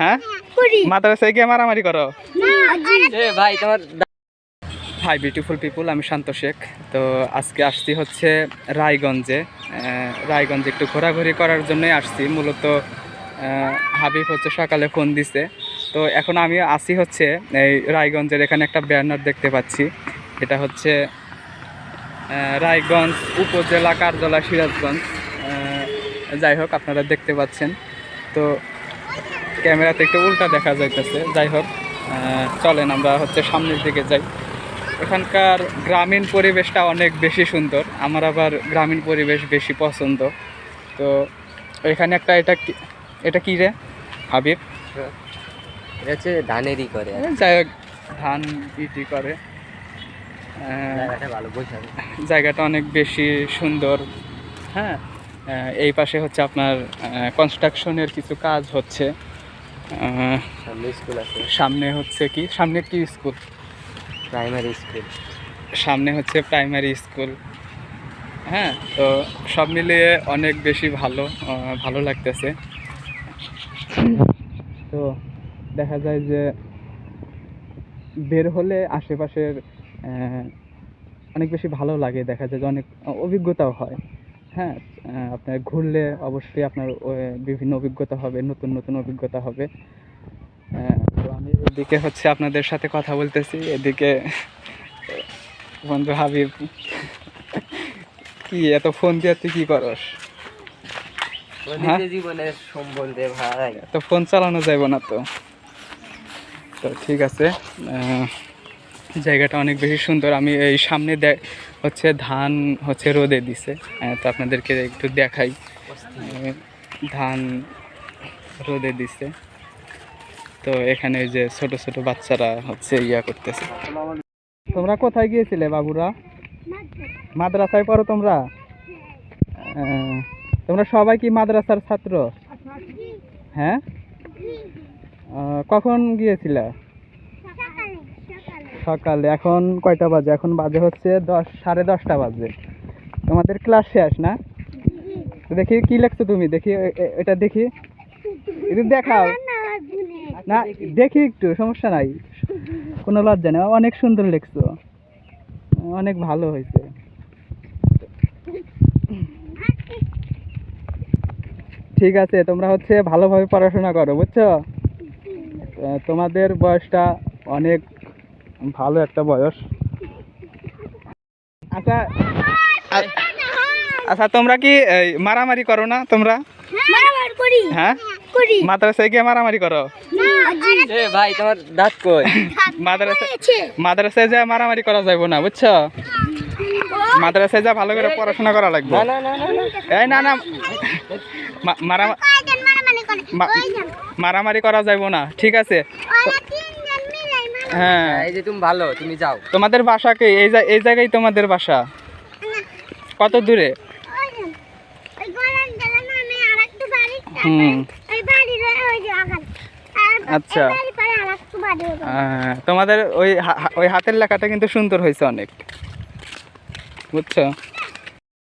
হ্যাঁ মাদ্রাসায় গিয়ে মারামারি করো? ভাই তোমার হাই বিউটিফুল পিপুল, আমি শান্ত শেখ। তো আজকে আসছি হচ্ছে রায়গঞ্জে। রায়গঞ্জে একটু ঘোরাঘুরি করার জন্যই আসছি মূলত। হাবিব হচ্ছে সকালে ফোন দিছে, তো এখন আমি আসি হচ্ছে এই রায়গঞ্জের এখানে একটা ব্যানার দেখতে পাচ্ছি। এটা হচ্ছে রায়গঞ্জ উপজেলা কার্যালয় সিরাজগঞ্জ। যাই হোক, আপনারা দেখতে পাচ্ছেন, তো ক্যামেরাতে একটু উল্টা দেখা যাইতেছে। যাই হোক, চলেন আমরা হচ্ছে সামনের দিকে যাই। এখানকার গ্রামীণ পরিবেশটা অনেক বেশি সুন্দর, আমার আবার গ্রামীণ পরিবেশ বেশি পছন্দ। তো এখানে একটা এটা কি রে হাবিব? এটা হচ্ছে ধানেরই করে। যাই হোক, ধান ইটি করে। জায়গাটা অনেক বেশি সুন্দর। হ্যাঁ, এই পাশে হচ্ছে আপনার কনস্ট্রাকশনের কিছু কাজ হচ্ছে। স্কুল আছে সামনে হচ্ছে কি, সামনে কি স্কুল? Primary school. সামনে হচ্ছে প্রাইমারি স্কুল। হ্যাঁ, তো সব মিলিয়ে অনেক বেশি ভালো লাগতেছে। তো দেখা যায় যে বের হলে আশেপাশের অনেক বেশি ভালো লাগে, দেখা যায় যে অনেক অভিজ্ঞতাও হয়। হ্যাঁ, আপনার ঘুরলে অবশ্যই আপনার বিভিন্ন অভিজ্ঞতা হবে, নতুন নতুন অভিজ্ঞতা হবে। তো আমি এদিকে হচ্ছে আপনাদের সাথে কথা বলতেছি, এদিকে বন্ধু হাবিব কি এত ফোন দিয়ে তুই কি করস? জীবনের সম্বন্ধে ভাই তো ফোন চালানো যাইব না তো। তো ঠিক আছে, জায়গাটা অনেক বেশি সুন্দর। আমি এই সামনে হচ্ছে ধান হচ্ছে রোদে দিছে, তো আপনাদেরকে একটু দেখাই। ধান রোদে দিছে, তো এখানে ওই যে ছোট ছোট বাচ্চারা হচ্ছে ইয়া করতেছে। তোমরা কোথায় গিয়েছিলে বাবুরা? মাদ্রাসায় পড়ো তোমরা? তোমরা সবাই কি মাদ্রাসার ছাত্র? হ্যাঁ, কখন গিয়েছিলা? সকালে। এখন কয়টা বাজে? এখন বাজে হচ্ছে 10, 10:30 বাজে। তোমাদের ক্লাস শেষ না? দেখি কি লিখছো তুমি, দেখি এটা দেখি, একটু দেখাও না, দেখি একটু, সমস্যা নাই, কোনো লজ্জা নেই। অনেক সুন্দর লিখছো, অনেক ভালো হয়েছে। ঠিক আছে, তোমরা হচ্ছে ভালোভাবে পড়াশোনা করো, বুঝছো? তোমাদের বয়সটা অনেক ভালো একটা বয়স। আচ্ছা আচ্ছা, তোমরা কি মারামারি করো না তোমরা? হ্যাঁ, মাদ্রাসায় গিয়ে মারামারি করো? ভাই তোমার দাঁত কই? মাদ্রাসায় যা মারামারি করা যাইব না, বুঝছো? মাদ্রাসায় যা ভালো করে পড়াশোনা করা লাগবে। এই না না, মারামারি করা যাইব না, ঠিক আছে? হ্যাঁ, এই যে তুমি ভালো, তুমি যাও। তোমাদের বাসা কি এই জায়গায়? তোমাদের বাসা কত দূরে? আচ্ছা, তোমাদের ওই হাতের লেখাটা কিন্তু সুন্দর হয়েছে অনেক, বুঝছো?